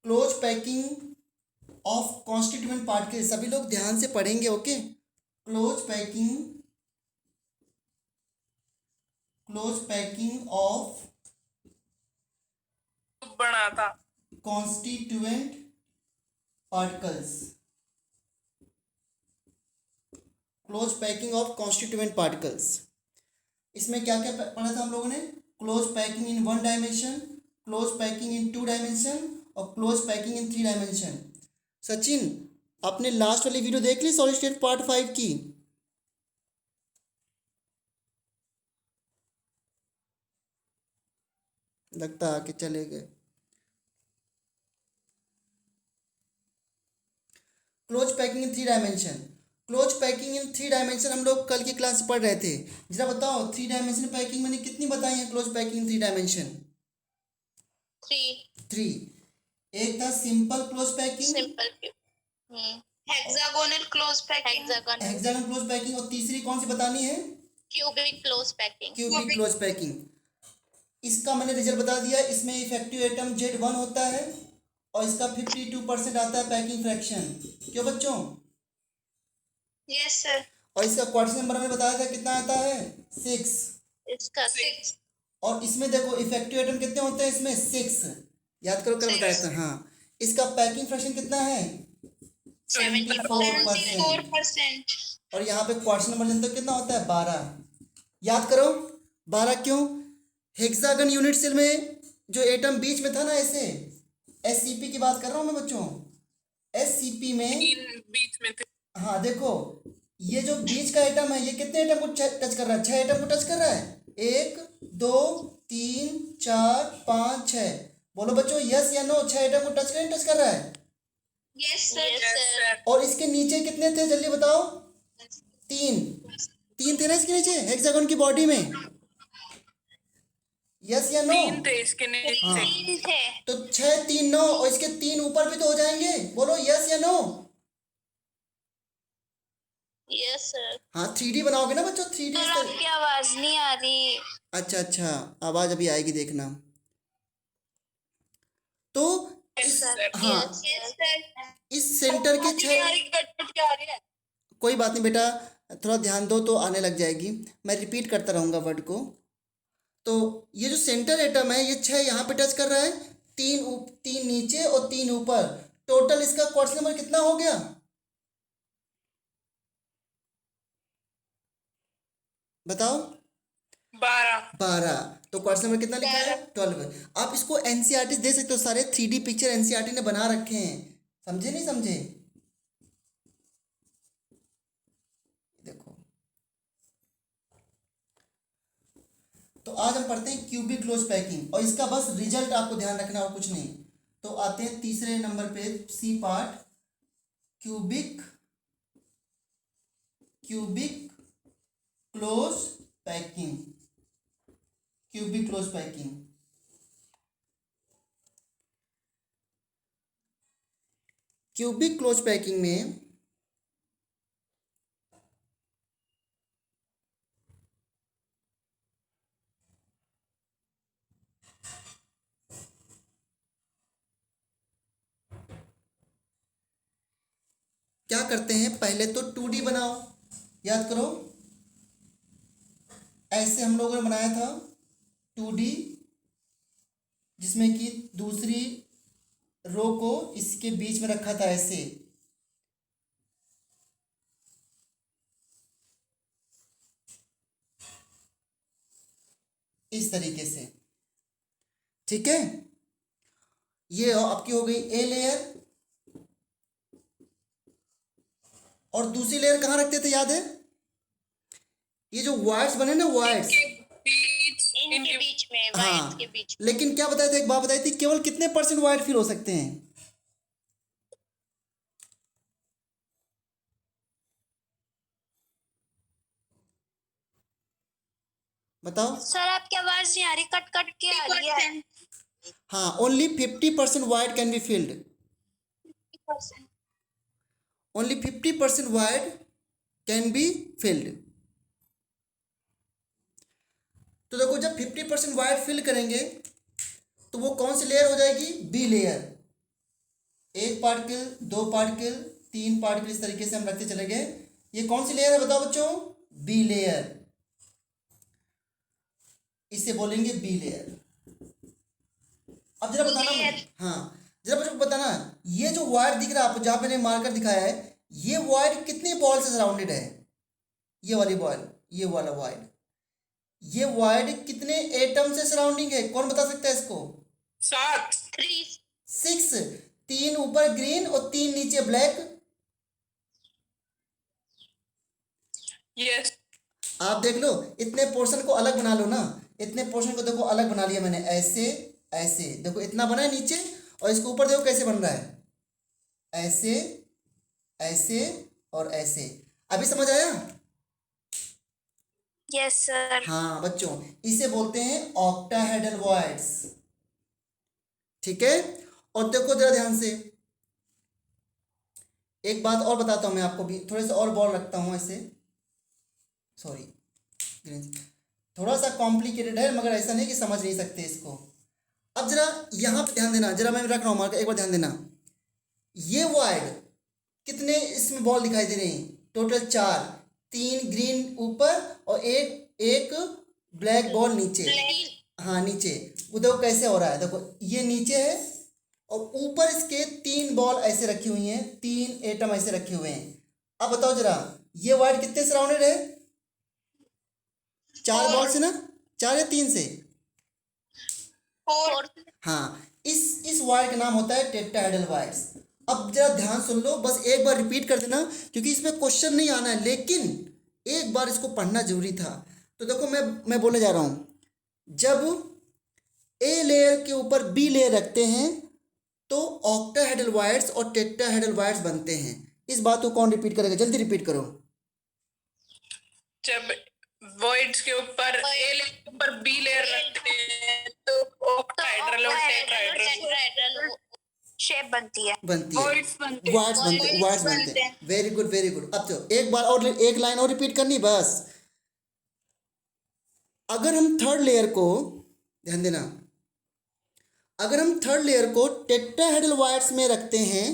Close packing of constituent particle, सभी लोग ध्यान से पढ़ेंगे, ओके। क्लोज पैकिंग ऑफ बना था constituent particles, close packing of constituent particles. इसमें क्या क्या पढ़ा था हम लोगों ने? Close packing in 1 dimension, close packing in 2 dimension और close packing in 3 dimension. Sachin, आपने लास्ट वाली वीडियो देख ली सॉलिड स्टेट पार्ट 5 की? लगता आके चले गए। Close packing in 3 dimension, close packing in 3 dimension हम लोग कल की क्लास पढ़ रहे थे। जरा बताओ 3 डायमेंशन पैकिंग मैंने कितनी बताई है? Close packing in 3 dimension 3। एक था simple close packing, hexagonal close packing, hexagonal close packing, और तीसरी कौन सी बतानी है? Cubic close packing. Cubic close packing. इसका मैंने रिजल्ट बता दिया। इसमें इफेक्टिव एटम Z1 होता है और इसका 52% आता है पैकिंग फ्रैक्शन। क्यों बच्चों? Yes sir. और इसका क्वार्टर नंबर में बताया था कितना आता है? 6। इसका 6। और इसमें देखो इफेक्टिव एटम कितने होते हैं इसमें? 6। याद करो कल बताया था। हाँ, इसका पैकिंग फ्रैक्शन कितना है? 74%। और यहाँ पे क्वार्टर नंबर जनता कितना होता है? 12। याद करो 12 क्यों? हेक्सागन यूनिट सेल में जो एटम बीच में था ना, ऐसे SCP की बात कर रहा हूँ मैं बच्चों। SCP में बीच में थे। हाँ देखो, ये जो बीच का एटम है ये कितने एटम को टच कर रहा है? 6 एटम को टच कर रहा है। 1 2 3 4 5 6। बोलो बच्चों यस या नो, 6 एटम को टच कर रहा है? Yes sir. और इसके नीचे कितने थे जल्दी बताओ? 3 थे ना इसके नीचे हेक्सागन की बॉडी में? यस या नो? 3 थे इसके नीचे। हाँ, 3 थे। तो 6 3 9 और इसके 3 ऊपर भी तो हो जाएंगे। बोलो यस या नो? Yes sir. हाँ 3D बनाओगे ना बच्चों, 3D सर आपकी आवाज नहीं आ रही। अच्छा, आवाज अभी आएगी देखना। तो हाँ, इस सेंटर के 6, कोई बात नहीं बेटा, थोड़ा ध्यान दो तो आने लग जाएगी। मैं रिपीट करता रहूँगा वर्ड को। तो ये जो सेंटर एटम है ये 6 यहाँ पे टच कर रहा है, 3 नीचे और 3 ऊपर। टोटल इसका क्वार्टर नंबर कितना हो गया? बताओ। 12। तो क्वार्टर नंबर कितना लिखा है? 12। आप इसको NCERT दे सकते हो, सारे 3D पिक्चर NCERT ने बना रखे हैं। समझे नहीं समझे? देखो, तो आज हम पढ़ते हैं क्यूबिक क्लोज पैकिंग, और इसका बस रिजल्ट आपको ध्यान रखना और कुछ नहीं। तो आते हैं तीसरे नंबर पे, C part, cubic close packing. Cubic close packing, cubic close packing में क्या करते हैं? पहले तो 2D बनाओ, याद करो ऐसे हम लोगों ने बनाया था 2D, जिसमें कि दूसरी रो को इसके बीच में रखा था ऐसे। इस तरीके से, ठीक है। ये आपकी हो गई A लेयर, और दूसरी लेयर कहाँ रखते थे याद है? ये जो वायर्स बने ना, वायर्स इनके बीच में, हाँ, वायर्स के बीच में। लेकिन क्या बताया था, एक बात बताई थी, केवल कितने % वायर फिल हो सकते हैं? बताओ। सर आपकी आवाज नहीं आ रही, कट कट के आ रही है। हाँ, only 50% wire can be filled. Only 50% wire can be filled. तो देखो जब 50% वायर फिल करेंगे तो वो कौन सी लेयर हो जाएगी? B layer. एक पार्टिकल, दो पार्टिकल, तीन पार्टिकल, इस तरीके से हम रखते चले गए। ये कौन सी लेयर है बताओ बच्चों? बी लेयर, इसे बोलेंगे बी लेयर। अब जरा बताना मुझे, हाँ जरा मुझे बताना, ये जो वायर दिख रहा है आपको, जहाँ मैंने मार्कर दिखाया है, ये वायर कितने बॉल से सराउंडेड है? ये वाली बॉल, ये वाला वायर, ये वायर कितने एटम से सराउंडिंग है? कौन बता सकता है इसको? 7। 6। 3 ऊपर ग्रीन और 3 नीचे ब्लैक। यस। आप देख लो, इतने पोर्शन को अलग बना लो ना, इतने पोर्शन को देखो अलग बना लिया मैंने, ऐसे ऐसे, देखो इतना बना है नीचे, और इसके ऊपर देखो कैसे बन रहा है, ऐसे ऐसे और ऐसे। अभी समझ आया? Yes sir. हाँ बच्चों, इसे बोलते हैं ऑक्टाहेड्रल वॉइड्स। ठीक है, और देखो जरा ध्यान से, एक बात और बताता हूं मैं आपको भी, थोड़े से और बॉल रखता हूं ऐसे, सॉरी थोड़ा सा कॉम्प्लिकेटेड है, मगर ऐसा नहीं कि समझ नहीं सकते इसको। अब जरा यहाँ पे ध्यान देना, जरा मैं रख रहा हूँ मार्कर, एक बार ध्यान देना। ये वाइड कितने इसमें बॉल दिखाई दे रहे हैं? टोटल 4, 3 ग्रीन ऊपर और एक ब्लैक बॉल नीचे। हाँ नीचे, वो देखो कैसे हो रहा है, देखो ये नीचे है और ऊपर इसके 3 बॉल ऐसे रखी हुई हैं, 3 एटम ऐसे रखे हुए हैं। अब बताओ जरा, ये वाइड कितने सराउंडेड है? 4 बॉल से ना, 4 या 3 से? 4। हाँ, इस वायर का नाम होता है टेट्राहेड्रल वायर्स। अब जरा ध्यान सुन लो, बस एक बार रिपीट कर देना, क्योंकि इसमें क्वेश्चन नहीं आना है, लेकिन एक बार इसको पढ़ना जरूरी था। तो देखो मैं बोलने जा रहा हूँ, जब ए लेयर के ऊपर बी लेयर रखते हैं तो ऑक्टाहेड्रल वायर्स और टेट्राहेड्रल वायर्स बनते हैं। इस बात को कौन रिपीट करेगा? जल्दी रिपीट करो। जब वॉइड्स के ऊपर ए लेयर के ऊपर बी लेयर रखते हैं तो ऑक्टाहेड्रल और टेट्राहेड्रल शेप बनती है। बनती है, वॉइड्स बनते हैं। वायर्स बनते हैं। Very good very good. अब तो एक बार और, एक लाइन और रिपीट करनी बस। अगर हम थर्ड लेयर को, ध्यान देना, अगर हम थर्ड लेयर को टेट्राहेड्रल वायर्स में रखते हैं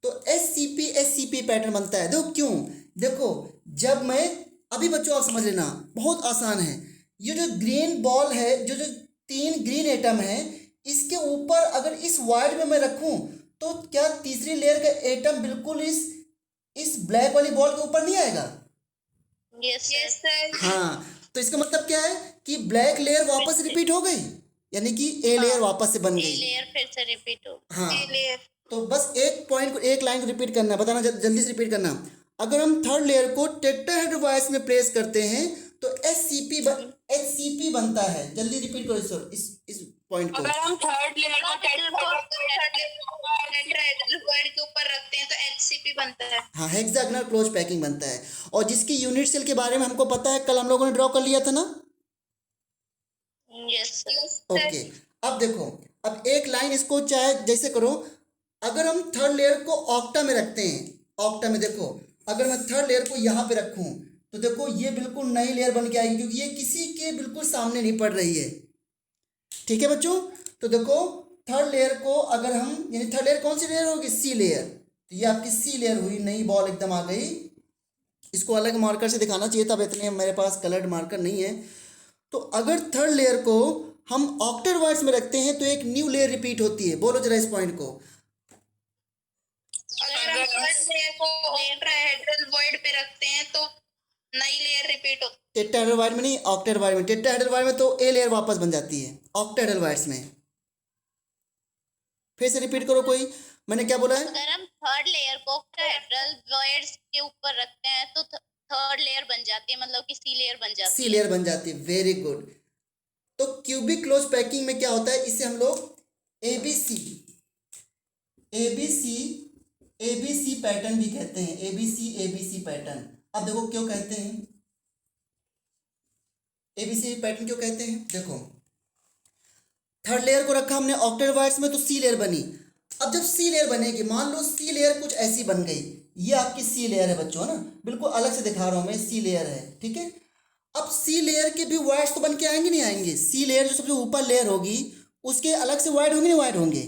तो एससीपी पैटर्न बनता है। देखो क्यों, देखो जब मैं, अभी बच्चों आप समझ लेना, बहुत आसान है। ये जो ग्रीन बॉल है, जो 3 ग्रीन एटम है, इसके ऊपर अगर इस वायर में मैं रखूं तो क्या तीसरी लेयर का एटम बिल्कुल इस ब्लैक वाली बॉल के ऊपर नहीं आएगा? Yes sir. हाँ, तो इसका मतलब क्या है कि ब्लैक लेयर वापस रिपीट हो गई, यानी कि ए लेयर वापस से बन गई। लेयर फिर से रिपीट हो। हाँ, तो बस एक पॉइंट को, एक लाइन को रिपीट करना है, बताना जल्दी से रिपीट करना। अगर हम थर्ड लेयर को टेट्राहेड्रल वायर्स में प्लेस करते हैं तो एचसीपी बनता है। जल्दी रिपीट करो इस पॉइंट को। अगर हम थर्ड लेयर को टेट्राहेड्रल के ऊपर रखते हैं तो एचसीपी बनता है। हाँ, हेक्सागोनल क्लोज पैकिंग बनता है। और जिसकी यूनिट सेल के बारे में हमको पता है, कल हम लोगों ने ड्रॉ कर लिया था ना। यस ओके, अब देखो, अब एक लाइन इसको चाहे जैसे करो। अगर हम थर्ड लेयर को ऑक्टा में रखते हैं, ऑक्टा में देखो, अगर मैं थर्ड लेयर को यहाँ पे रखूँ तो देखो ये बिल्कुल नई लेयर बन के आएगी, क्योंकि ये किसी के बिल्कुल सामने नहीं पड़ रही है। ठीक है बच्चों, तो देखो थर्ड लेयर को अगर हम, यानी थर्ड लेयर कौन सी लेयर होगी? सी लेयर। तो ये आपकी सी लेयर हुई, नई बॉल एकदम आ गई। इसको अलग मार्कर से दिखाना चाहिए था, अब इतने मेरे पास कलर्ड मार्कर नहीं है। तो अगर थर्ड लेयर को हम ऑक्टेट वायर्स में रखते हैं तो एक न्यू लेयर रिपीट होती है। बोलो जरा इस पॉइंट को। अगर हम थर्ड लेयर को टेट्राहेड्रल वॉइड पे रखते हैं तो नई लेयर रिपीट होती है। टेट्राहेड्रल वायर में नहीं, ऑक्टेट वायर में। टेट्राहेड्रल वायर में तो ए लेयर वापस बन जाती है, ऑक्टेहेड्रल वायर्स में। फिर से रिपीट करो कोई, मैंने क्या बोला है? अगर हम थर्ड लेयर को टेट्राहेड्रल वॉइड्स के ऊपर रखते हैं तो थर्ड लेयर बन जाती है, मतलब कि सी लेयर बन जाती है। सी लेयर बन जाती है, वेरी गुड। तो क्यूबिक क्लोज पैकिंग में क्या होता है, इसे हम लोग एबीसी पैटर्न भी कहते हैं। ABC pattern. अब देखो क्यों कहते हैं एबीसी पैटर्न, क्यों कहते हैं? देखो थर्ड लेयर को रखा हमने ऑक्टेट वायर्स में तो सी लेयर बनी। अब जब सी लेयर बनेगी, मान लो सी लेयर कुछ ऐसी बन गई, ये आपकी सी लेयर है बच्चों, है ना, बिल्कुल अलग से दिखा रहा हूं मैं, सी लेयर है, ठीक है। अब सी लेयर के भी वायर्स तो बन के आएंगे नहीं आएंगे? सी लेयर जो सबसे ऊपर लेयर होगी उसके अलग से वायर होंगे नहीं वायर होंगे?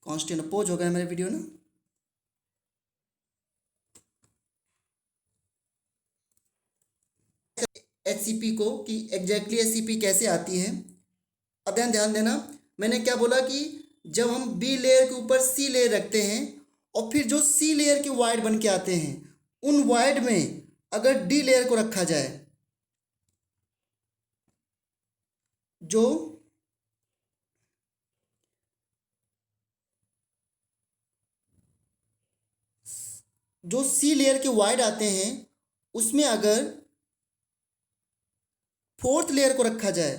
कांस्टेंट अपोज हो गया मेरा वीडियो ना। एचसीपी को कि एग्जैक्टली एचसीपी कैसे आती है। अब ध्यान देना, मैंने क्या बोला कि जब हम बी लेयर के ऊपर सी लेयर रखते हैं और फिर जो सी लेयर के वाइड बन के आते हैं उन वाइड में अगर डी लेयर को रखा जाए, जो सी लेयर के वाइड आते हैं उसमें अगर फोर्थ लेयर को रखा जाए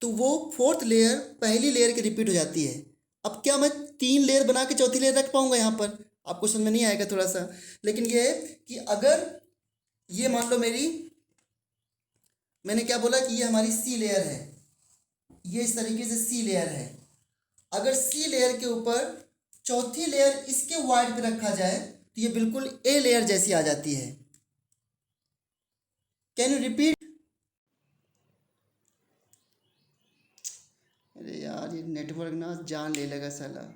तो वो फोर्थ लेयर पहली लेयर की रिपीट हो जाती है। अब क्या मैं 3 लेयर बना के चौथी लेयर रख पाऊंगा? यहाँ पर आपको समझ में नहीं आएगा थोड़ा सा, लेकिन ये है कि अगर ये मान लो मैंने क्या बोला कि ये हमारी सी लेयर है, ये इस तरीके से सी लेयर है। अगर सी लेयर के ऊपर चौथी लेयर इसके वाइड पे रखा जाए तो ये बिल्कुल ए लेयर जैसी आ जाती है। Can you repeat? अरे यार ये नेटवर्क ना जान ले लेगा साला।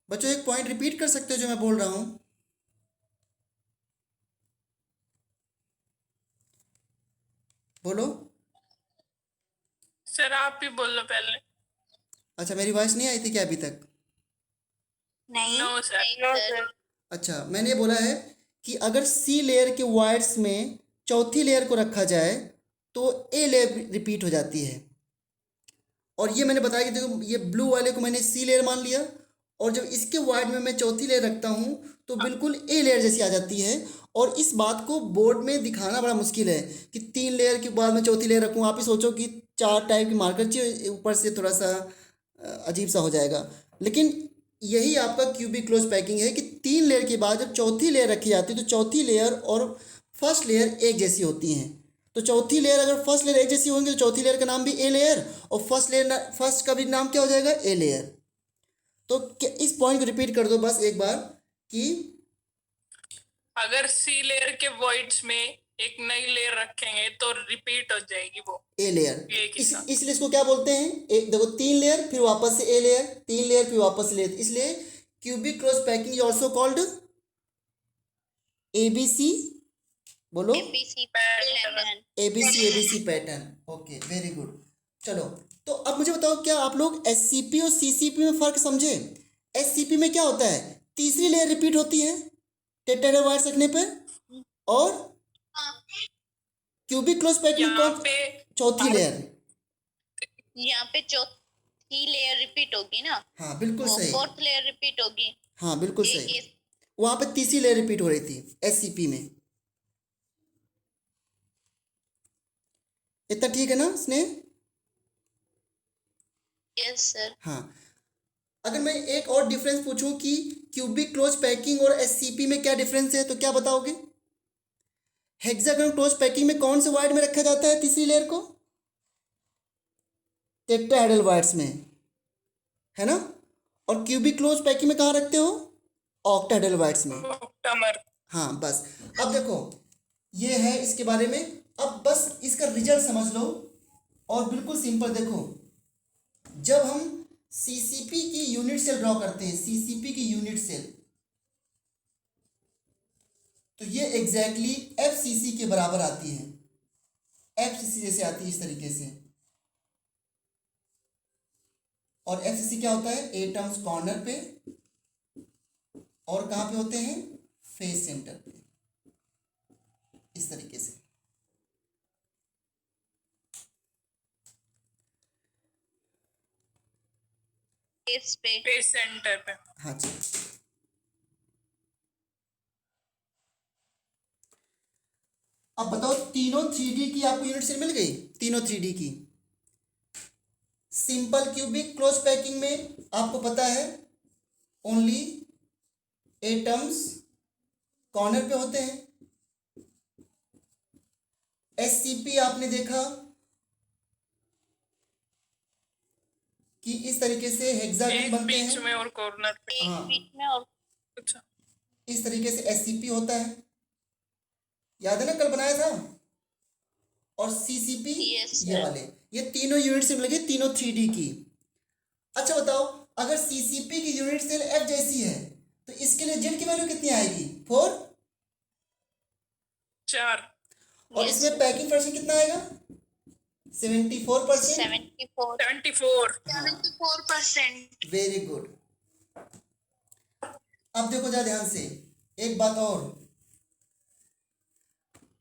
बच्चों एक पॉइंट रिपीट कर सकते हो जो मैं बोल रहा हूँ? बोलो। सर आप ही बोल लो पहले। अच्छा, मेरी वॉइस नहीं आई थी क्या अभी तक? नहीं नो सर। अच्छा, मैंने ये बोला है कि अगर सी लेयर के वाइड्स में चौथी लेयर को रखा जाए तो ए लेयर रिपीट हो जाती है। और ये मैंने बताया कि देखो ये ब्लू वाले को मैंने सी लेयर मान लिया और जब इसके वाइड में मैं चौथी लेयर रखता हूँ तो बिल्कुल ए लेयर जैसी आ जाती है। और इस बात को बोर्ड में दिखाना बड़ा मुश्किल है कि 3 लेयर के बाद मैं चौथी लेयर रखूँ। आप ही सोचो कि 4 टाइप की मार्कर चाहिए, ऊपर से थोड़ा सा अजीब सा हो जाएगा। लेकिन यही आपका क्यूबिक क्लोज पैकिंग है कि 3 लेयर के बाद जब चौथी लेयर रखी जाती है तो चौथी लेयर और फर्स्ट लेयर एक जैसी होती हैं। तो चौथी लेयर अगर फर्स्ट लेयर एक जैसी होंगी तो चौथी लेयर का नाम भी ए लेयर और फर्स्ट का भी नाम क्या हो जाएगा? A layer. तो इस पॉइंट को रिपीट कर दो बस एक बार कि अगर सी लेयर के वॉइड्स में एक नई लेयर रखेंगे तो रिपीट हो जाएगी वो ए लेयर। एक ही साथ। इसलिए इसको क्या बोलते हैं? एक देखो 3 लेयर फिर वापस से ए लेयर, 3 लेयर फिर वापस से लेयर, इसलिए cubic cross packing is also called ABC. बोलो। ABC pattern. ABC pattern. Okay, very good. चलो, तो अब मुझे बताओ क्या आप लोग एससीपी और सीसीपी में फर्क समझे? एससीपी में क्या होता है? तीसरी लेयर रिपीट होती है टेट्राहेड्रल वायर्स रखने पर, और क्यूबिक क्लोज पैकिंग यहाँ कौन? पे चौथी लेयर। यहाँ पे चौथी लेयर रिपीट होगी ना। हाँ बिल्कुल वो सही। फोर्थ लेयर रिपीट होगी। हाँ बिल्कुल सही। वहां पे तीसरी लेयर रिपीट हो रही थी एससीपी में। इतना ठीक है ना स्नेह? Yes sir. हाँ, अगर मैं एक और डिफरेंस पूछूं कि क्यूबिक क्लोज पैकिंग और एससीपी में क्या डिफरेंस है तो क्या बताओगे? हेक्सागोनल क्लोज पैकिंग में कौन से वाइड में रखा जाता है तीसरी लेयर को? टेट्राहेड्रल वाइड्स में, है ना? और क्यूबिक क्लोज पैकिंग में कहाँ रखते हो? ऑक्टाहेड्रल वाइड्स में। ऑक्टामर। हाँ बस। अब देखो ये है इसके बारे में। अब बस इसका रिजल्ट समझ लो और बिल्कुल सिंपल देखो, जब हम सीसीपी की यूनिट सेल ड्रॉ करते हैं, सीसीपी की यूनिट सेल, तो ये एग्जैक्टली एफसीसी के बराबर आती है। एफसीसी जैसे आती है इस तरीके से। और एफसीसी क्या होता है? एटम्स कॉर्नर पे और कहाँ पे होते हैं? फेस सेंटर पे, इस तरीके से। फेस सेंटर पे। हाँ जी। अब बताओ तीनों 3D की आपको यूनिट सेल मिल गई? तीनों 3D की। सिंपल क्यूबिक क्लोज पैकिंग में आपको पता है ओनली एटम्स कॉर्नर पे होते हैं। एससीपी आपने देखा से हेक्सागन एक बनते बीच हैं। में और कॉर्नर पे। एक हाँ। बीच में और अच्छा, इस तरीके से एससीपी होता है, याद है ना कल बनाया था। और सीसीपी Yes, ये sir. वाले, ये तीनों यूनिट सेल लगे, तीनों 3D की। अच्छा बताओ, अगर सीसीपी की यूनिट सेल एफ जैसी है तो इसके लिए जेड की वैल्यू कितनी आएगी? 4। 4। और Yes, इसमें sir. पैकिंग फ्रैक्शन कितना आएगा? 74%। 74. 74। 74%. Very good. अब देखो जरा ध्यान से, एक बात और,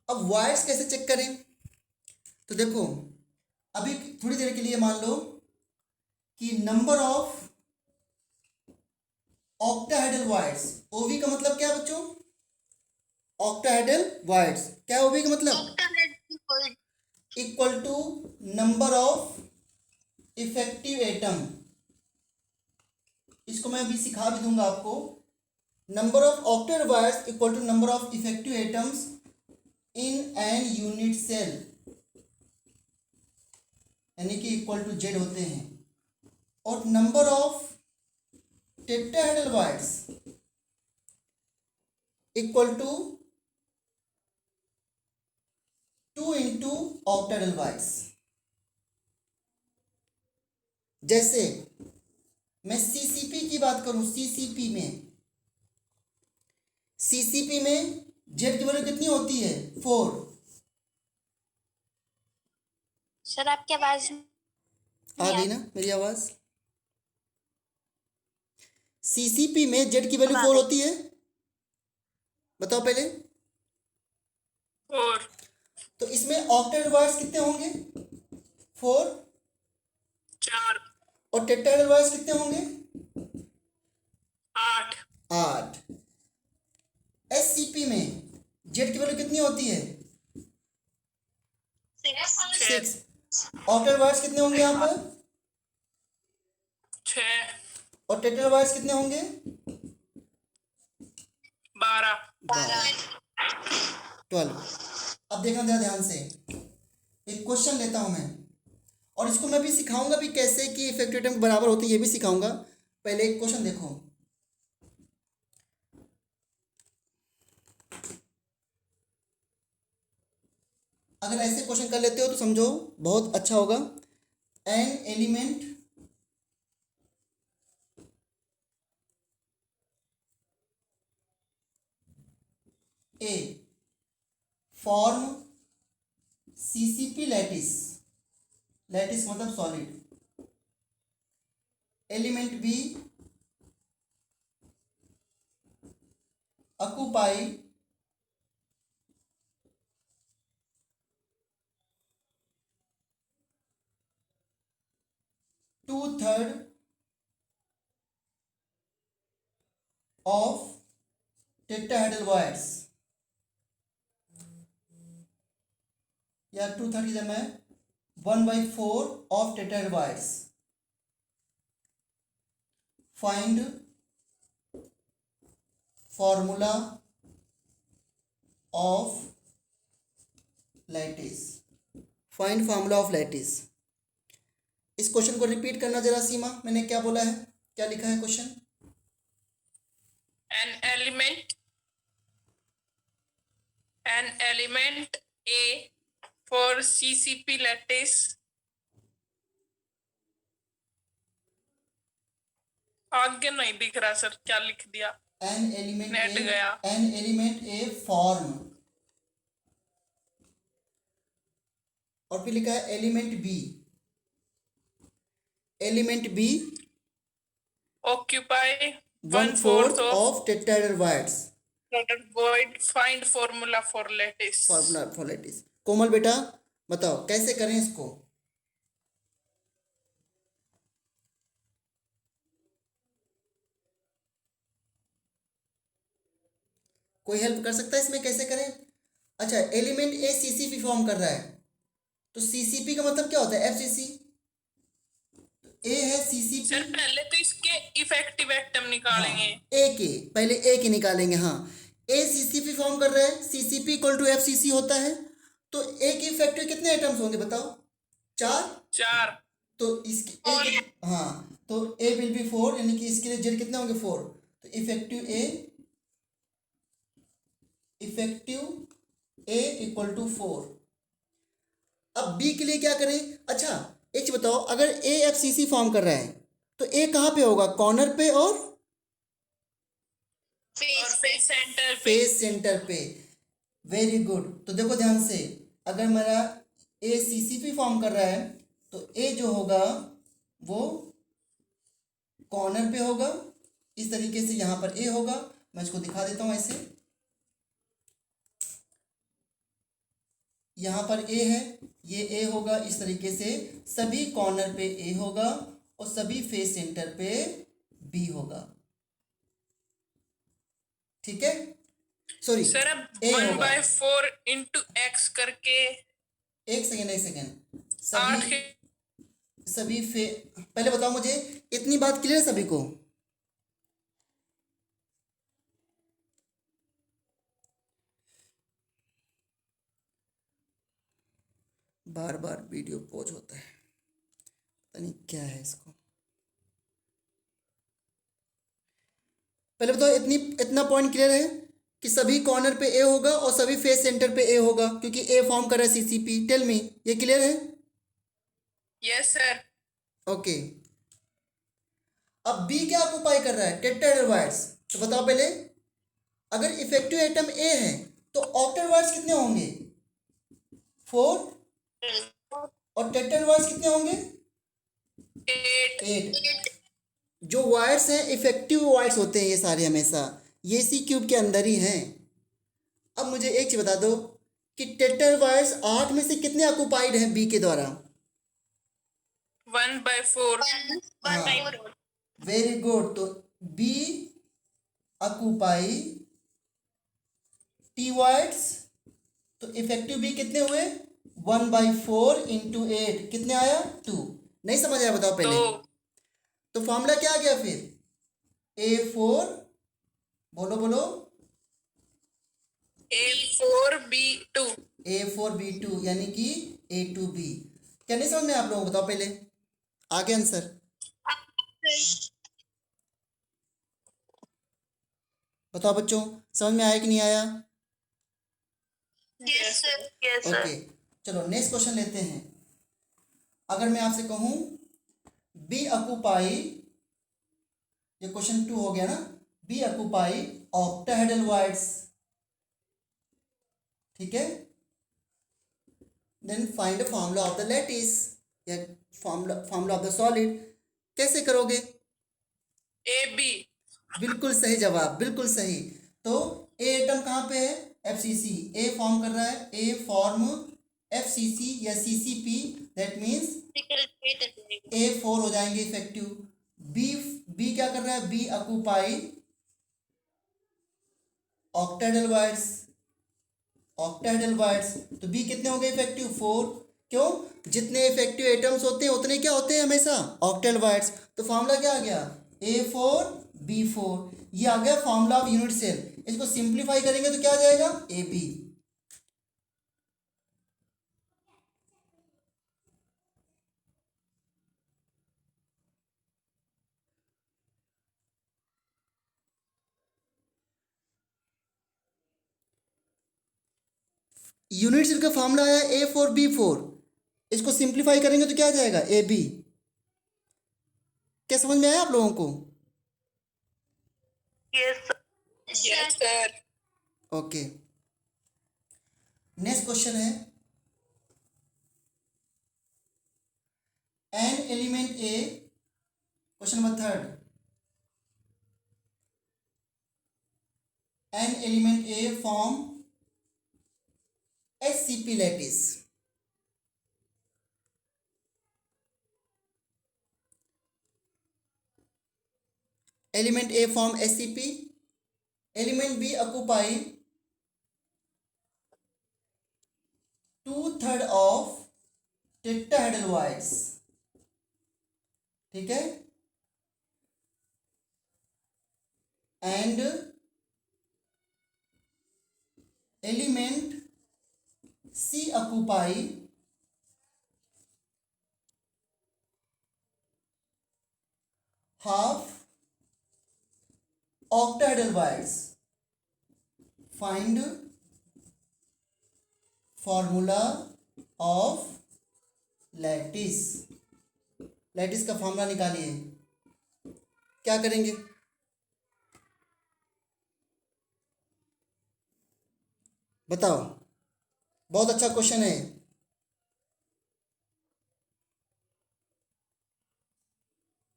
अब वायर्स कैसे चेक करें? तो देखो, अभी थोड़ी देर के लिए मान लो कि नंबर ऑफ ऑक्टाहेड्रल वायर्स, ओवी का मतलब क्या है बच्चों? ऑक्टाहेड्रल वायर्स, क्या है ओवी का मतलब? Equal to number of effective atom. इसको मैं अभी सिखा भी दूंगा आपको। Number of octet voids equal to number of effective atoms in an unit cell, यानी कि इक्वल टू जेड होते हैं। और number of tetrahedral voids equal to 2 into octahedral voids. जैसे मैं सीसीपी की बात करूं, सीसीपी में जेड की वैल्यू कितनी होती है? 4। सर आपकी आवाज आ गई ना मेरी आवाज? सीसीपी में जेड की वैल्यू 4 होती है, बताओ पहले। 4। तो इसमें ऑक्टेट वायर्स कितने होंगे? 4। 4। और टेट्राहेड्रल वायर्स कितने होंगे? 8। 8। एससीपी में जेड की वैल्यू कितनी होती है? 6। ऑक्टेट वायर्स कितने होंगे यहाँ पर? 6। और टेट्राहेड्रल वायर्स कितने होंगे? 12। 12। अब देखना जरा ध्यान से, एक क्वेश्चन लेता हूं मैं, और इसको मैं भी सिखाऊंगा भी कैसे कि इफेक्टिव एटम बराबर होती है, ये भी सिखाऊंगा। पहले एक क्वेश्चन देखो, अगर ऐसे क्वेश्चन कर लेते हो तो समझो बहुत अच्छा होगा। An element A form CCP lattice, lattice मतलब solid. Element B occupy two third of tetrahedral voids, या 2/3 की जगह 1/4 of tetrahedral voids. Find formula of lattice, find formula of lattice. इस क्वेश्चन को रिपीट करना जरा सीमा, मैंने क्या बोला है, क्या लिखा है question? An element A for CCP lattice आगे नहीं दिख रहा सर, क्या लिख दिया? एन एलिमेंट नेट गया। एन एलिमेंट ए फॉर्म, और फिर लिखा है element B occupy 1/4 of tetrahedral voids. void, find formula for lattice। Formula for lattice. Komal बेटा बताओ कैसे करें इसको? कोई हेल्प कर सकता है इसमें, कैसे करें? अच्छा, एलिमेंट ए सीसीपी फॉर्म कर रहा है, तो सीसीपी का मतलब क्या होता है? एफसीसी। ए है सीसीपी। सर पहले तो इसके इफेक्टिव एटम निकालेंगे। ए के पहले ए के निकालेंगे। हाँ, ए सीसीपी फॉर्म कर रहा है, सीसीपी इक्वल टू एफसीसी होता है, तो ए के इफेक्टिव कितने एटम्स होंगे बताओ? 4। 4। तो इसकी हाँ, तो ए विल बी 4, यानी कि इसके लिए जेड कितने होंगे 4, तो इफेक्टिव ए इक्वल टू 4। अब बी के लिए क्या करें? अच्छा एक चीज बताओ, अगर A F C C form कर रहा है तो ए कहाँ पे होगा? कॉर्नर पे और फेस सेंटर पे। Very good. तो देखो ध्यान से, अगर मेरा ए सी सी पी फॉर्म कर रहा है तो ए जो होगा वो कॉर्नर पे होगा, इस तरीके से यहाँ पर ए होगा। मैं इसको दिखा देता हूँ ऐसे, यहाँ पर ए है, ये ए होगा, इस तरीके से सभी कॉर्नर पे ए होगा और सभी फेस सेंटर पे बी होगा। ठीक है, सॉरी सर अब ए 1/4 इंटू एक्स करके एक सेकेंड आठ सभी के सभी पहले बताओ मुझे, इतनी बात क्लियर है सभी को? बार बार वीडियो पॉज होता है, पता नहीं क्या है इसको। पहले बताओ, इतना पॉइंट क्लियर है कि सभी कॉर्नर पे ए होगा और सभी फेस सेंटर पे ए होगा, क्योंकि ए फॉर्म कर रहा है सीसीपी। टेल मी, ये क्लियर है? Yes sir. ओके। अब बी क्या ऑक्युपाई कर रहा है? टेट्राहेड्रल। तो बताओ पहले, अगर इफेक्टिव एटम ए है तो ऑक्टेट्राहेड्रल कितने होंगे? 4। और टेट्राहेड्रल कितने होंगे? 8। जो वायर्स हैं इफेक्टिव वायर्स होते हैं ये सारे, हमेशा ये इसी क्यूब के अंदर ही हैं। अब मुझे एक चीज बता दो कि टेट्राहेड्रल 8 में से कितने ऑक्युपाइड हैं बी के द्वारा? 1/4। हाँ, वेरी गुड। तो बी ऑक्युपाई टी वायर्स, तो इफेक्टिव बी कितने हुए? 1/4 इंटू 8 कितने आया? 2। नहीं समझ आया? बताओ पहले। तो फॉर्मूला क्या आ गया फिर? A4, बोलो बोलो, A4B2। A4B2 यानी कि A2B। क्या नहीं समझ में आप लोगों को? बताओ पहले, आगे आंसर बताओ बच्चों, समझ में आया कि नहीं आया? Yes sir. ओके, चलो नेक्स्ट क्वेश्चन लेते हैं। अगर मैं आपसे कहूं बी ऑक्युपाई, ये क्वेश्चन 2 हो गया ना, बी ऑक्युपाई ऑक्टाहेड्रल वायर्स, ठीक है, then find the formula of the lattice या फॉर्मूला ऑफ द सॉलिड। कैसे करोगे? AB। बिल्कुल सही जवाब, बिल्कुल सही। तो ए एटम कहाँ पे है? एफसीसी। ए फॉर्म कर रहा है, ए फॉर्म एफसीसी या सीसीपी, दैट मींस A4 हो जाएंगे इफेक्टिव। बी बी क्या कर रहा है? B occupy octahedral voids, octahedral voids, तो बी कितने हो गए इफेक्टिव? 4। क्यों? जितने इफेक्टिव एटम्स होते हैं उतने क्या होते हैं हमेशा? Octal wires. तो फॉर्मूला क्या आ गया? A4B4। ये आ गया फॉर्मूला ऑफ यूनिट सेल। इसको सिंप्लीफाई करेंगे तो क्या आ जाएगा? AB। यूनिट सेल का फॉर्मूला आया A4B4, इसको सिंप्लीफाई करेंगे तो क्या आ जाएगा? AB। क्या समझ में आया आप लोगों को? Yes sir. Okay, next question है, an element A, question number 3, an element A form SCP lattice, element A form SCP, element B occupy 2/3 of tetrahedral wires, ठीक है, and element C occupy half octahedral wires. Find formula of lattice. Lattice का formula निकालिए. क्या करेंगे? बताओ. बहुत अच्छा question है.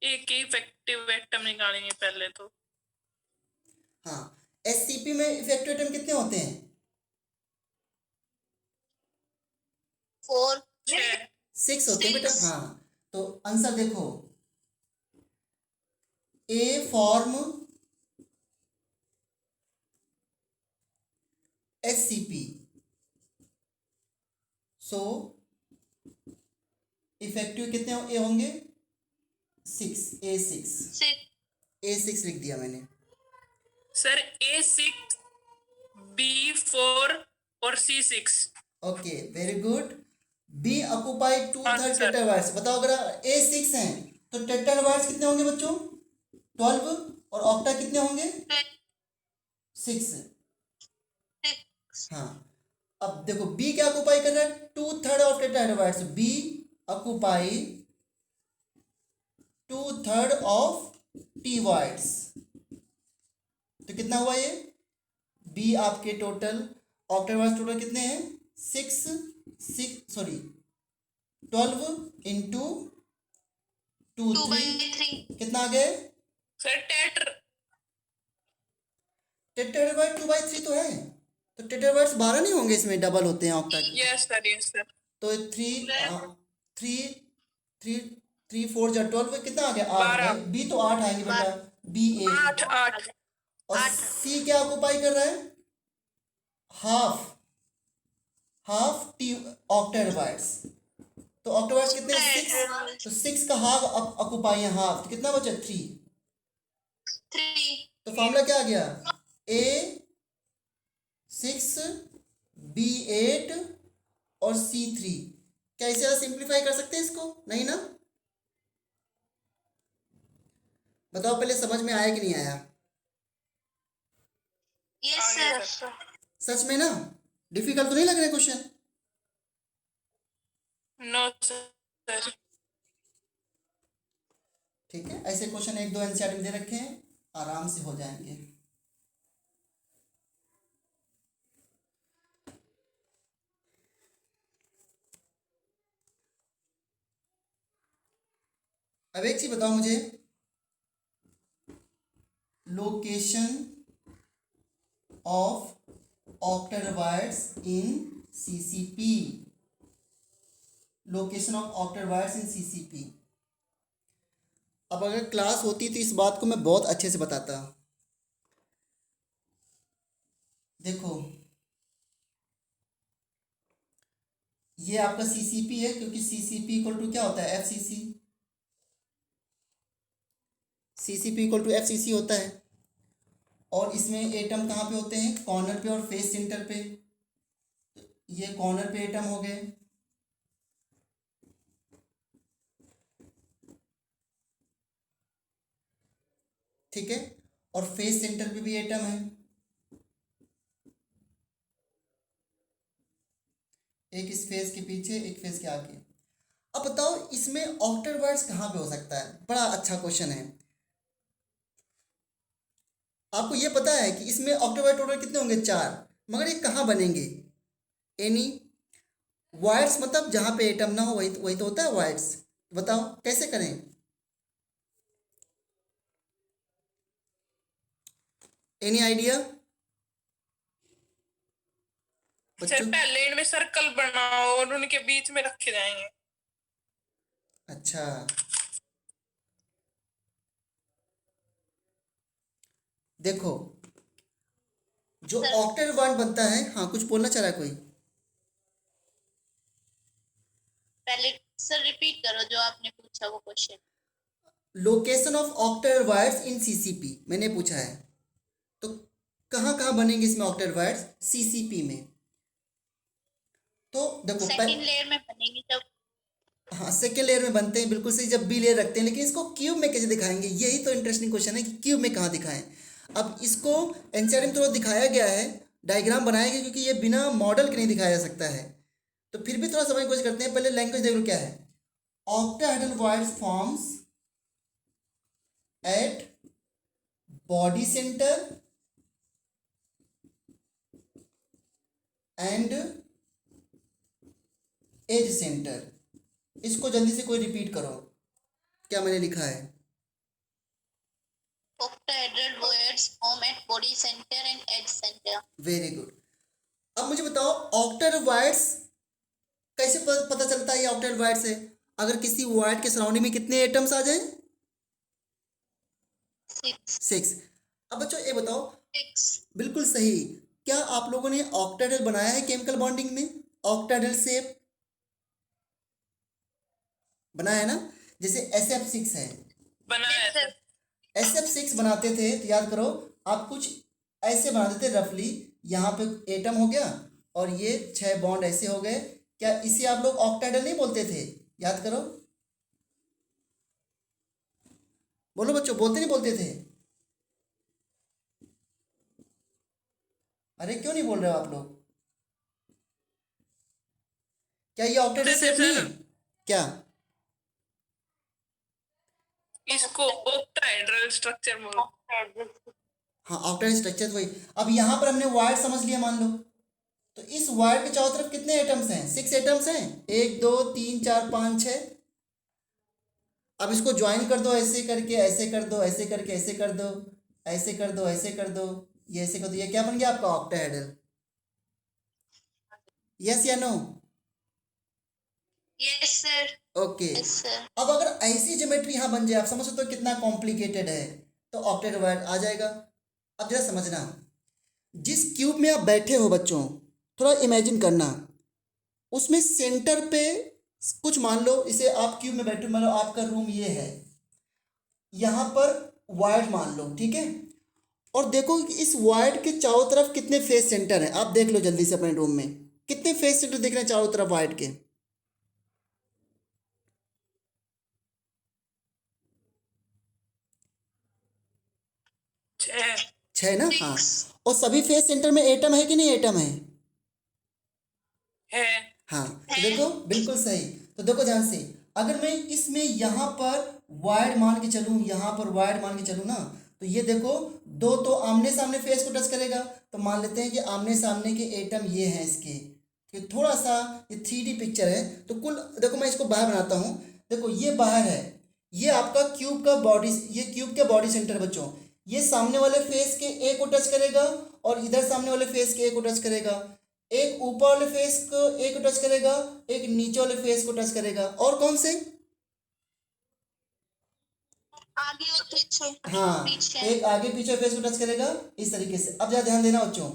एक ही इफेक्टिव एटम निकालेंगे पहले तो. हाँ, एससीपी में इफेक्टिव एटम कितने होते हैं? 4 6. 6 होते हैं बेटा. हाँ, तो आंसर देखो. ए फॉर्म एससीपी, सो इफेक्टिव कितने ए होंगे? 6. A6 A6 लिख दिया मैंने. सर A6, B4 और C6. Okay, very good. B occupied 2/3 sir. टेट्रावाइट्स. बताओ, अगर A6 हैं तो टेट्रावाइट्स कितने होंगे बच्चों? 12. और ऑक्टा कितने होंगे? 6. हाँ, अब देखो बी क्या ऑक्युपाई कर रहा है? 2/3 of tetravoids. B occupy 2/3 of t voids. तो कितना हुआ ये? बी आपके टोटल ऑक्टेवाइट्स टोटल कितने हैं? 12 इंटू 2 3 कितना आ गए? सर टेट्रावाइट 2/3 तो है. तो टेट्रावाइट्स 12 नहीं होंगे इसमें? डबल होते हैं ऑक्टा के. Yes sir. तो 3 4 जा 12 कितना आ गया? 8 12. है. बी तो 8 आएंगे बेटा. बी 8. 8. और सी क्या ऑक्युपाई कर रहा है? Half T octavoids. तो ऑक्टेवाइट्स कितने? 6. तो 6 का हाफ ऑक्युपाई है हाफ. तो कितना बचा? 3. तो फॉर्मूला क्या आ गया? A6 B8 और C3. क्या इसे सिंप्लीफाई कर सकते हैं इसको? नहीं ना? बताओ पहले, समझ में आया कि नहीं आया? Yes sir. सच में ना? डिफिकल्ट तो नहीं लग रहा है क्वेश्चन? No sir. ठीक है, ऐसे क्वेश्चन 1-2 एनसीईआरटी में दे रखे हैं, आराम से हो जाएंगे. अब एक चीज बताओ मुझे. Location of octahedrites in CCP. Location of octahedrites in CCP. अब अगर क्लास होती तो इस बात को मैं बहुत अच्छे से बताता. देखो, ये आपका CCP है, क्योंकि CCP इक्वल टू क्या होता है? FCC. CCP equal to FCC होता है. और इसमें एटम कहाँ पे होते हैं? कॉर्नर पे और फेस सेंटर पे. ये कॉर्नर पे एटम हो गए. ठीक है, और फेस सेंटर पे भी एटम है. एक इस फेस के पीछे, एक फेस के आगे. अब बताओ इसमें ऑक्टेवाइट्स कहाँ पे हो सकता है? बड़ा अच्छा क्वेश्चन है. आपको ये पता है कि इसमें ऑक्टेवाइट टोटल कितने होंगे? 4. मगर ये कहाँ बनेंगे? एनी वाइट्स, मतलब जहाँ पे एटम ना हो वही तो होता है वाइट्स. बताओ कैसे करें? एनी आइडिया सर बच्चों? पहले इनमें सर्कल बनाओ और उनके बीच में रखे जाएंगे. अच्छा, देखो जो ऑक्टेट बनता है. हाँ, कुछ बोलना चाह रहा है कोई? पहले सर रिपीट करो जो आपने पूछा वो question. Location of octet in CCP मैंने पूछा है. तो कहाँ कहाँ बनेंगे इसमें ऑक्टेट CCP में? तो देखो सेकंड लेयर में बनेंगे जब. हाँ, सेकेंड लेयर में बनते हैं, बिल्कुल सही, जब बी लेयर रखते हैं। लेकिन इसको क्यूब में कैसे दिखाएंगे, यही तो इंटरेस्टिंग क्वेश्चन है कि क्यूब में कहाँ दिखाएं। अब इसको एनसीईआरटी में थोड़ा दिखाया गया है, डायग्राम बनाया गया, क्योंकि ये बिना मॉडल के नहीं दिखाया जा सकता है। तो फिर भी थोड़ा समझने की कोशिश करते हैं। पहले लैंग्वेज देख लो क्या है। Octahedral voids forms at body centre and edge centre. इसको जल्दी से कोई रिपीट करो, क्या मैंने लिखा है। octahedral voids form at body center and edge center. Very good. अब मुझे बताओ ऑक्टाहेड्रल वॉइड्स कैसे पता चलता है ये ऑक्टाहेड्रल वॉइड्स है। अगर किसी वॉइड के सराउंडिंग में कितने एटम्स आ जाए? 6। अब बच्चों ये बताओ, 6. बिल्कुल सही। क्या आप लोगों ने ऑक्टाहेड्रल बनाया है केमिकल बॉन्डिंग में? ऑक्टाहेड्रल शेप बनाया है ना, जैसे SF6 है। बनाया है। SF6 बनाते थे तो याद करो, आप कुछ ऐसे बनाते थे रफली, यहाँ पे एटम हो गया और ये 6 बॉन्ड ऐसे हो गए। क्या इसे आप लोग ऑक्टाहेड्रल नहीं बोलते थे? याद करो, बोलो बच्चों, बोलते नहीं बोलते थे? अरे क्यों नहीं बोल रहे हो आप लोग? क्या ये ऑक्टाहेड्रल शेप नहीं है क्या? इसको ऑक्टाहेड्रल स्ट्रक्चर बोलो। हाँ, ऑक्टाहेड्रल स्ट्रक्चर वही। अब यहाँ पर हमने वायर समझ लिया मान लो, तो इस वायर के चारों तरफ कितने एटम्स हैं? 6 एटम्स हैं। 1 2 3 4 5 6। अब इसको ज्वाइन कर दो, ऐसे करके ऐसे कर दो, ऐसे करके ऐसे कर दो, ऐसे कर दो, ऐसे कर दो, ये ऐसे कर दो, ये क्या बन गया आपका ऑक्टाहेड्रल। यस या no? Yes sir. Okay. Yes sir. अब अगर ऐसी ज्योमेट्री यहाँ बन जाए, आप समझ सकते हो कितना कॉम्प्लिकेटेड है, तो ऑक्टाहेड्रल वायर आ जाएगा। अब जरा समझना, जिस क्यूब में आप बैठे हो बच्चों, थोड़ा इमेजिन करना, उसमें सेंटर पे कुछ मान लो, इसे आप क्यूब में बैठे, मान लो आपका रूम ये है, यहाँ पर वायर मान लो, ठीक है। और देखो कि इस वायर के चारों तरफ कितने फेस सेंटर हैं। आप देख लो जल्दी से अपने रूम में कितने फेस सेंटर दिख रहे हैं चारों तरफ वायर के। 6 ना? हाँ। और सभी फेस सेंटर में एटम है कि नहीं एटम है? हाँ, तो देखो बिल्कुल सही। तो देखो ध्यान से, अगर मैं इसमें यहाँ पर वायर मान के चलूँ, यहाँ पर वायर मान के चलूँ ना, तो ये देखो दो तो आमने सामने फेस को टच करेगा। तो मान लेते हैं कि आमने सामने के एटम ये हैं इसके, कि थोड़ा सा ये 3D पिक्चर है। तो कुल देखो, मैं इसको बाहर बनाता हूँ। देखो ये बाहर है, ये आपका क्यूब का बॉडी, ये क्यूब का बॉडी सेंटर बच्चों। ये सामने वाले फेस के ए को टच करेगा और इधर सामने वाले फेस के ए को टच करेगा। एक ऊपर वाले फेस को ए को टच करेगा, एक नीचे वाले फेस को टच करेगा। और कौन से? आगे और पीछे। हाँ, एक आगे पीछे फेस को टच करेगा इस तरीके से। अब जरा ध्यान देना बच्चों,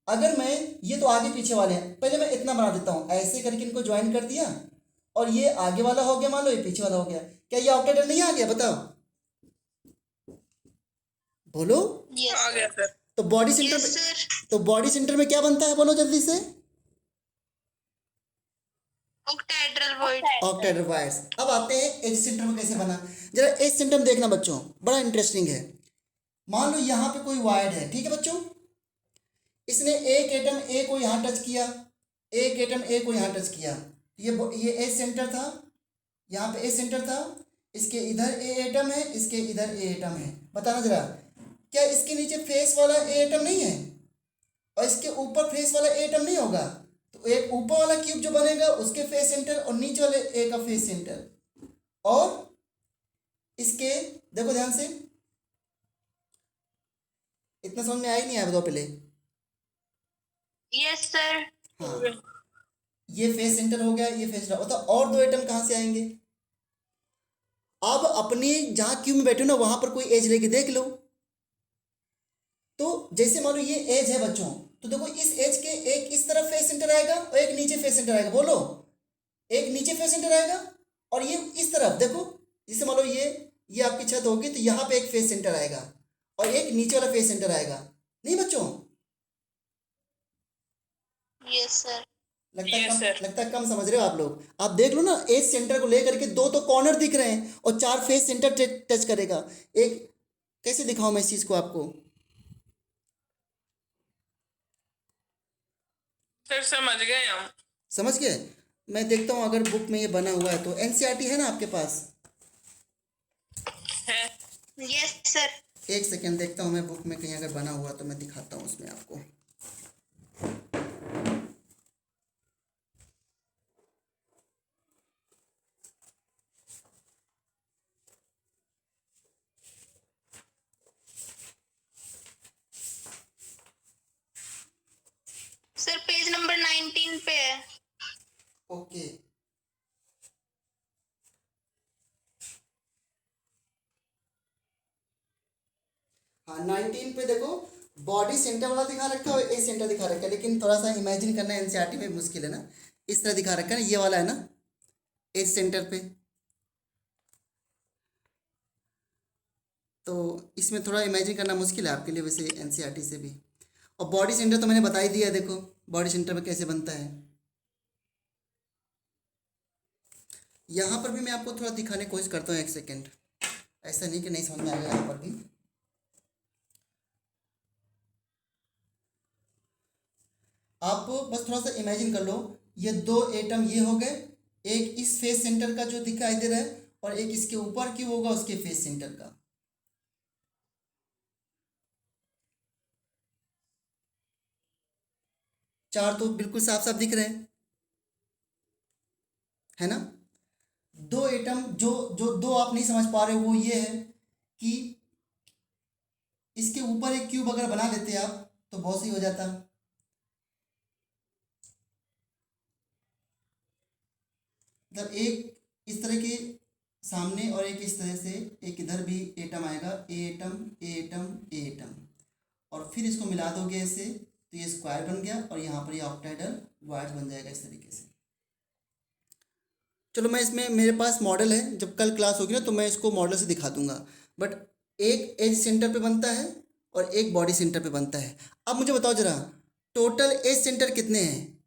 अगर मैं, ये तो आगे पीछे वाले हैं, पहले मैं इतना बना देता हूँ, ऐसे करके इनको ज्वाइन कर दिया और ये आगे वाला हो गया, मान लो ये पीछे वाला हो गया। क्या ये ऑक्टाहेड्रल नहीं आ गया? बताओ, बोलो। आ गया सर। तो बॉडी सेंटर में, तो बॉडी सेंटर में क्या बनता है, बोलो जल्दी से। octahedral void. Octahedral wires. अब आते हैं एज सेंटर में कैसे बना। जरा एज सेंटर में देखना बच्चों, बड़ा इंटरेस्टिंग है। मान लो यहाँ पे कोई वायर है, ठीक है बच्चों, इसने एक एटम ए को यहाँ टच किया, एक एटम ए को यहाँ टच किया। ये एज सेंटर था, यहाँ पे एज सेंटर था, इसके इधर ए एटम है, इसके इधर ए एटम है। बताना जरा, क्या इसके नीचे फेस वाला ए एटम नहीं है और इसके ऊपर फेस वाला ए एटम नहीं होगा? तो एक ऊपर वाला क्यूब जो बनेगा उसके फेस सेंटर और नीचे वाले ए का फेस सेंटर। और इसके देखो ध्यान से, इतना समझ में आया नहीं आया? बताओ पहले। Yes sir. हाँ, ये फेस सेंटर हो गया, ये फेस सेंटर। तो और दो एटम कहाँ से आएंगे? अब अपने जहाँ क्यूब में बैठे हो ना, वहां पर कोई एज लेके देख लो। तो जैसे मान लो ये एज है बच्चों, तो देखो इस एज के एक इस तरफ फेस सेंटर आएगा और एक नीचे फेस सेंटर आएगा। बोलो, एक नीचे फेस सेंटर आएगा और ये इस तरफ देखो, जैसे मान लो ये आपकी छत होगी, तो यहाँ पे एक फेस सेंटर आएगा और एक नीचे वाला फेस सेंटर आएगा। नहीं बच्चों? Yes sir. Yes sir. लगता है कम समझ रहे हो आप लोग। आप देख लो ना, एज सेंटर को लेकर के दो तो कॉर्नर दिख रहे हैं और चार फेस सेंटर टच करेगा। एक कैसे दिखाऊं मैं इस चीज को आपको? सर समझ गए हम। समझ गए? मैं देखता हूँ अगर बुक में ये बना हुआ है तो। एनसीईआरटी है ना आपके पास? है। Yes sir. एक सेकेंड देखता हूँ मैं बुक में कहीं अगर बना हुआ तो मैं दिखाता हूँ उसमें आपको। सर पेज नंबर 19 पे है। ओके, हाँ 19 पे देखो, बॉडी सेंटर वाला दिखा रखा है और ए सेंटर दिखा रखा है, लेकिन थोड़ा सा इमेजिन करना एनसीईआरटी में मुश्किल है ना। इस तरह दिखा रखा है ना, ये वाला है ना एज सेंटर पे। तो इसमें थोड़ा इमेजिन करना मुश्किल है आपके लिए वैसे एनसीईआरटी से भी। और बॉडी सेंटर तो मैंने बता ही दिया है, देखो बॉडी सेंटर पे कैसे बनता है। यहाँ पर भी मैं आपको थोड़ा दिखाने की कोशिश करता हूँ, एक सेकेंड। ऐसा नहीं कि नहीं समझ में आएगा यहाँ पर भी। आप बस थोड़ा सा इमेजिन कर लो, ये दो एटम ये हो गए, एक इस फेस सेंटर का जो दिखाई दे रहा है और एक इसके ऊपर की होगा उसके फेस सेंटर का। चार तो बिल्कुल साफ साफ दिख रहे हैं, है ना। दो एटम जो जो दो आप नहीं समझ पा रहे हो वो ये है कि इसके ऊपर एक क्यूब अगर बना लेते आप तो बहुत सही हो जाता। मतलब एक इस तरह के सामने और एक इस तरह से, एक इधर भी एटम आएगा, A atom A atom A atom, और फिर इसको मिला दोगे ऐसे तो ये स्क्वायर बन गया और यहाँ पर ये ऑक्टाहेड्रल वायर्स बन जाएगा इस तरीके से। चलो मैं इसमें, मेरे पास मॉडल है, जब कल क्लास होगी ना तो मैं इसको मॉडल से दिखा दूंगा। बट एक एज सेंटर पे बनता है और एक बॉडी सेंटर पे बनता है। अब मुझे बताओ जरा, टोटल एज सेंटर कितने हैं?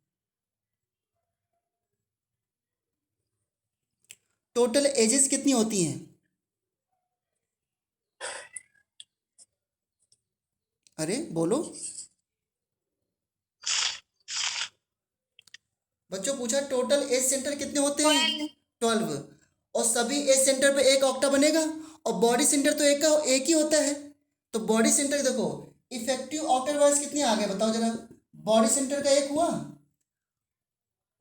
टोटल एजेस कितनी होती हैं? अरे बोलो बच्चों, पूछा टोटल एज सेंटर कितने होते हैं? 12। और सभी एज सेंटर पे एक ऑक्टा बनेगा और बॉडी सेंटर तो एक ही होता है। तो बॉडी सेंटर देखो, इफेक्टिव ऑक्टा वाइज कितने आ गए बताओ जरा। बॉडी सेंटर का एक हुआ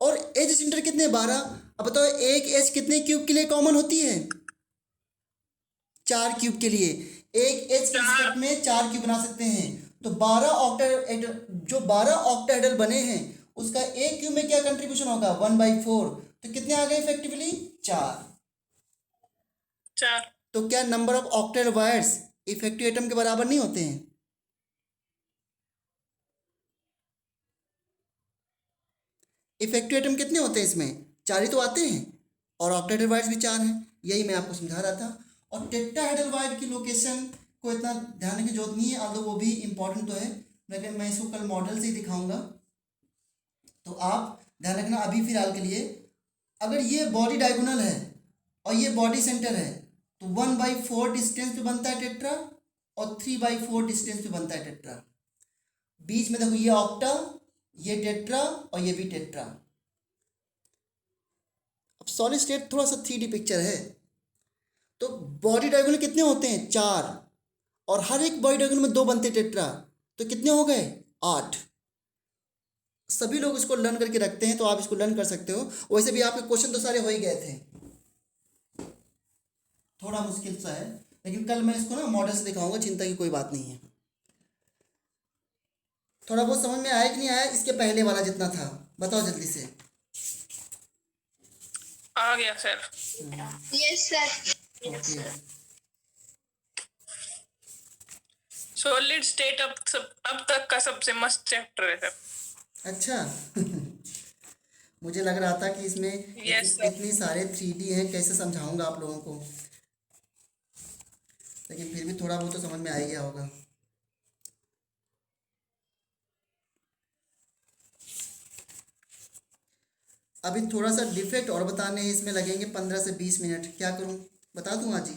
और एज सेंटर कितने? 12। अब बताओ एक एज कितने क्यूब के लिए कॉमन होती है? 4 क्यूब के लिए। एक एज के रिस्पेक्ट में 4 क्यूब बना सकते हैं। तो 12 ऑक्टाहेड्रल, जो 12 ऑक्टाहेड्रल बने हैं उसका एक क्यूब में क्या कंट्रीब्यूशन होगा? 1/4। तो कितने आ गए इफेक्टिवली? 4। तो क्या number of octahedral wires effective atom के बराबर नहीं होते हैं? इफेक्टिव एटम कितने होते हैं इसमें? 4 ही तो आते हैं, और ऑक्टाहेड्रल वायर्स भी 4 हैं। यही मैं आपको समझा रहा था। और टेट्राहेड्रल वायर की लोकेशन को इतना ध्यान रखने की जरूरत नहीं है, आल्दो वो भी इंपॉर्टेंट तो है, लेकिन मैं इसको कल मॉडल से ही दिखाऊंगा। तो आप ध्यान रखना अभी फिलहाल के लिए, अगर ये बॉडी डायगोनल है और ये बॉडी सेंटर है तो 1/4 डिस्टेंस पे बनता है टेट्रा और 3/4 डिस्टेंस पे बनता है टेट्रा। बीच में देखो ये ऑक्टा, ये टेट्रा और ये भी टेट्रा। अब सॉलिड स्टेट थोड़ा सा 3D पिक्चर है। तो बॉडी डायगोनल कितने होते हैं? 4। और हर एक बॉडी डायगोनल में 2 बनते टेट्रा, तो कितने हो गए? 8। सभी लोग इसको लर्न करके रखते हैं तो आप इसको लर्न कर सकते हो। वैसे भी आपके क्वेश्चन तो सारे हो ही गए थे, थोड़ा मुश्किल सा है, लेकिन कल मैं इसको ना मॉडल से दिखाऊंगा, चिंता की कोई बात नहीं है। थोड़ा बहुत समझ में आया कि नहीं आया इसके पहले वाला जितना था? बताओ जल्दी से। आ गया sir. Yes sir. Okay, solid state अब तक का सबसे मस्त चैप्टर है सर। अच्छा मुझे लग रहा था कि इसमें Yes, sir. इतनी सारे 3D हैं, कैसे समझाऊंगा आप लोगों को, लेकिन फिर भी थोड़ा बहुत तो समझ में आ ही गया होगा। अभी थोड़ा सा डिफेक्ट और बताने हैं, इसमें लगेंगे 15 से 20 मिनट। क्या करूं, बता दूं आज ही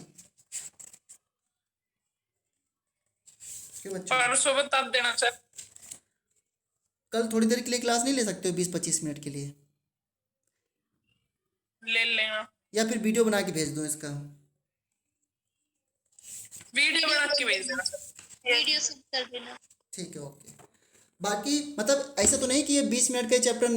के बच्चों? परसों बता देना सर। कल थोड़ी देर के लिए क्लास नहीं ले सकते हो, 20-25 मिनट के लिए? ले लेना। या फिर वीडियो बना के भेज दूं इसका? वीडियो बना के भेज देना सर। वीडियो सेंड कर देना। ठीक है, ओके। बाकी मतलब ऐसा तो नहीं कि ये 20 मिनट का चैप्टर